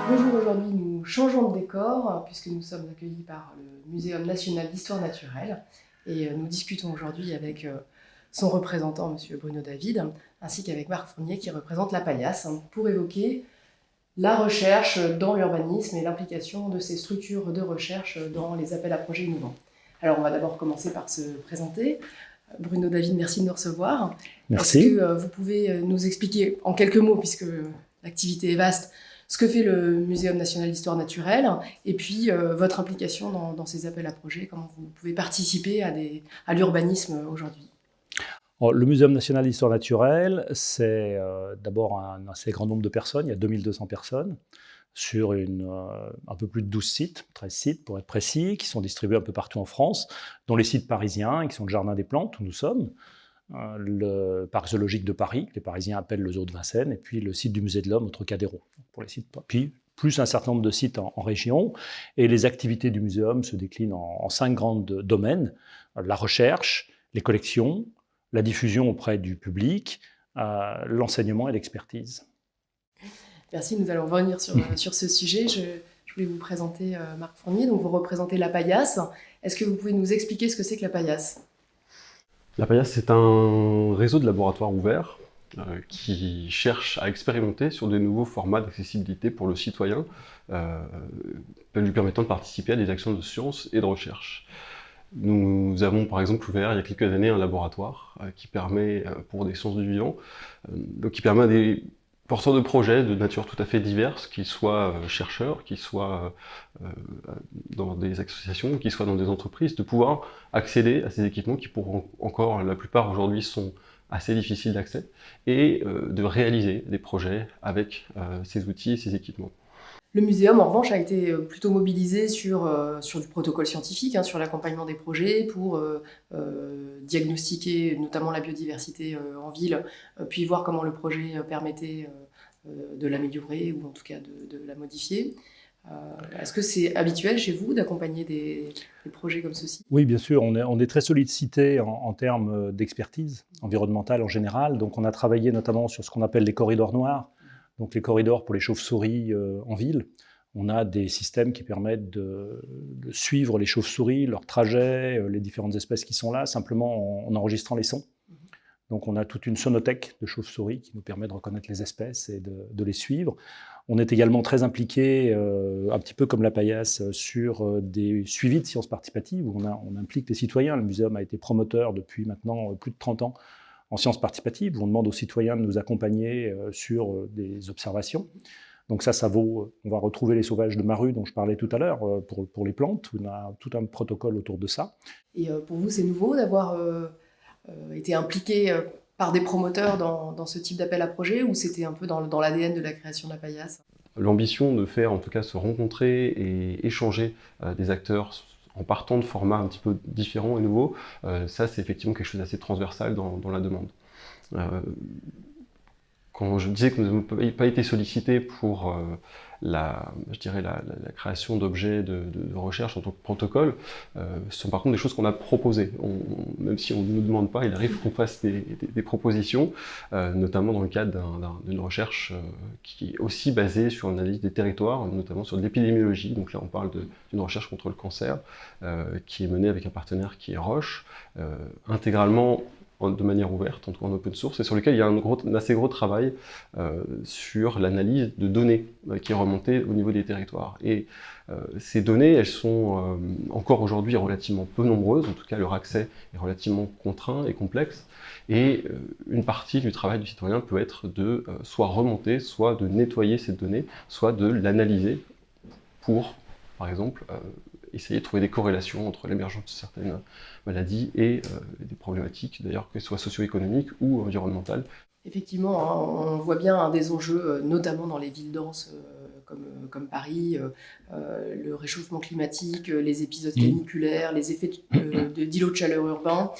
Bonjour, aujourd'hui nous changeons de décor puisque nous sommes accueillis par le Muséum national d'histoire naturelle et nous discutons aujourd'hui avec son représentant, M. Bruno David, ainsi qu'avec Marc Fournier qui représente la Paillasse, pour évoquer la recherche dans l'urbanisme et l'implication de ces structures de recherche dans les appels à projets innovants. Alors on va d'abord commencer par se présenter. Bruno David, merci de nous recevoir. Merci. Est-ce que vous pouvez nous expliquer en quelques mots, puisque l'activité est vaste, ce que fait le Muséum national d'histoire naturelle et puis votre implication dans ces appels à projets, comment vous pouvez participer à l'urbanisme aujourd'hui? Le Muséum national d'histoire naturelle, c'est d'abord un assez grand nombre de personnes, il y a 2200 personnes, sur un peu plus de 12 sites, 13 sites pour être précis, qui sont distribués un peu partout en France, dont les sites parisiens, qui sont le Jardin des Plantes, où nous sommes, le Parc zoologique de Paris, que les Parisiens appellent le Zoo de Vincennes, et puis le site du Musée de l'Homme au Trocadéro, pour les sites, puis plus un certain nombre de sites en région. Et les activités du muséum se déclinent en 5 grands domaines: la recherche, les collections, la diffusion auprès du public, l'enseignement et l'expertise. Merci, nous allons revenir sur ce sujet. Je voulais vous présenter Marc Fournier, donc vous représentez la Paillasse. Est-ce que vous pouvez nous expliquer ce que c'est que la Paillasse? La Paillasse, c'est un réseau de laboratoires ouverts qui cherche à expérimenter sur de nouveaux formats d'accessibilité pour le citoyen, lui permettant de participer à des actions de science et de recherche. Nous avons par exemple ouvert il y a quelques années un laboratoire qui permet, pour des sciences du vivant, qui permet à des porteurs de projets de nature tout à fait diverses, qu'ils soient chercheurs, qu'ils soient dans des associations, qu'ils soient dans des entreprises, de pouvoir accéder à ces équipements qui, pour encore la plupart aujourd'hui, sont assez difficiles d'accès, et de réaliser des projets avec ces outils et ces équipements. Le muséum, en revanche, a été plutôt mobilisé sur du protocole scientifique, sur l'accompagnement des projets pour diagnostiquer notamment la biodiversité en ville, puis voir comment le projet permettait de l'améliorer ou en tout cas de la modifier. Est-ce que c'est habituel chez vous d'accompagner des projets comme ceci? Oui, bien sûr, on est très sollicité en termes d'expertise environnementale en général. Donc on a travaillé notamment sur ce qu'on appelle les corridors noirs, donc les corridors pour les chauves-souris en ville. On a des systèmes qui permettent de suivre les chauves-souris, leurs trajets, les différentes espèces qui sont là, simplement en enregistrant les sons. Donc on a toute une sonothèque de chauves-souris qui nous permet de reconnaître les espèces et de les suivre. On est également très impliqué, un petit peu comme la Paillasse, sur des suivis de sciences participatives, où on implique les citoyens. Le muséum a été promoteur depuis maintenant plus de 30 ans en sciences participatives, où on demande aux citoyens de nous accompagner sur des observations. Donc ça vaut, on va retrouver les sauvages de Maru dont je parlais tout à l'heure, pour les plantes. On a tout un protocole autour de ça. Et pour vous, c'est nouveau d'avoir été impliqué par des promoteurs dans ce type d'appel à projet, ou c'était un peu dans l'ADN de la création de la Paillasse? L'ambition de faire, en tout cas, se rencontrer et échanger des acteurs en partant de formats un petit peu différents et nouveaux, ça c'est effectivement quelque chose d'assez transversal dans la demande. Quand je disais que nous n'avons pas été sollicités pour la création d'objets de recherche en tant que protocole, ce sont par contre des choses qu'on a proposées. Même si on ne nous demande pas, il arrive qu'on fasse des propositions, notamment dans le cadre d'une recherche qui est aussi basée sur l'analyse des territoires, notamment sur l'épidémiologie. Donc là, on parle d'une recherche contre le cancer, qui est menée avec un partenaire qui est Roche, intégralement de manière ouverte, en tout cas en open source, et sur lequel il y a un assez gros travail sur l'analyse de données qui est remontée au niveau des territoires. Et ces données, elles sont encore aujourd'hui relativement peu nombreuses, en tout cas leur accès est relativement contraint et complexe, et une partie du travail du citoyen peut être de soit remonter, soit de nettoyer ces données, soit de l'analyser pour, par exemple, essayer de trouver des corrélations entre l'émergence de certaines maladies et des problématiques, d'ailleurs, qu'elles soient socio-économiques ou environnementales. Effectivement, on voit bien des enjeux, notamment dans les villes denses comme Paris, le réchauffement climatique, les épisodes caniculaires, les effets d'îlots de chaleur urbains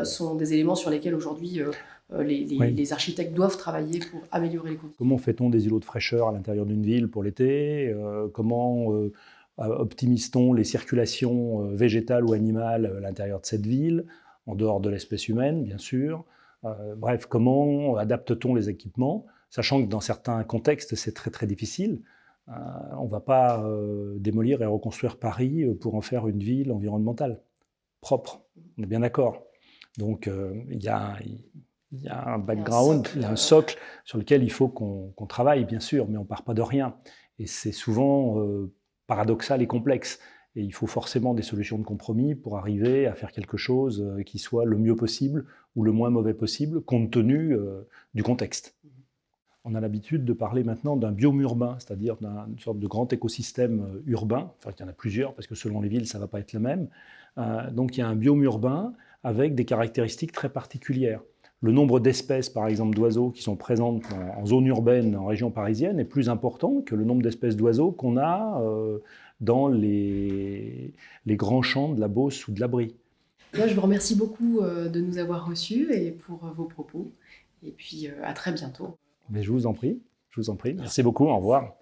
sont des éléments sur lesquels aujourd'hui les architectes doivent travailler pour améliorer les conditions. Comment fait-on des îlots de fraîcheur à l'intérieur d'une ville pour l'été? Comment optimise-t-on les circulations végétales ou animales à l'intérieur de cette ville, en dehors de l'espèce humaine, bien sûr? Bref, comment adapte-t-on les équipements, sachant que dans certains contextes, c'est très très difficile. On ne va pas démolir et reconstruire Paris pour en faire une ville environnementale, propre. On est bien d'accord. Donc il y a un background, il y a un socle sur lequel il faut qu'on travaille, bien sûr, mais on ne part pas de rien. Et c'est souvent paradoxal et complexe. Et il faut forcément des solutions de compromis pour arriver à faire quelque chose qui soit le mieux possible ou le moins mauvais possible, compte tenu du contexte. On a l'habitude de parler maintenant d'un biome urbain, c'est-à-dire d'une sorte de grand écosystème urbain. Enfin, il y en a plusieurs, parce que selon les villes, ça ne va pas être le même. Donc il y a un biome urbain avec des caractéristiques très particulières. Le nombre d'espèces, par exemple, d'oiseaux qui sont présentes en zone urbaine, en région parisienne, est plus important que le nombre d'espèces d'oiseaux qu'on a dans les grands champs de la Beauce ou de la Brie. Là, je vous remercie beaucoup de nous avoir reçus et pour vos propos. Et puis, à très bientôt. Mais je vous en prie. Merci beaucoup. Au revoir.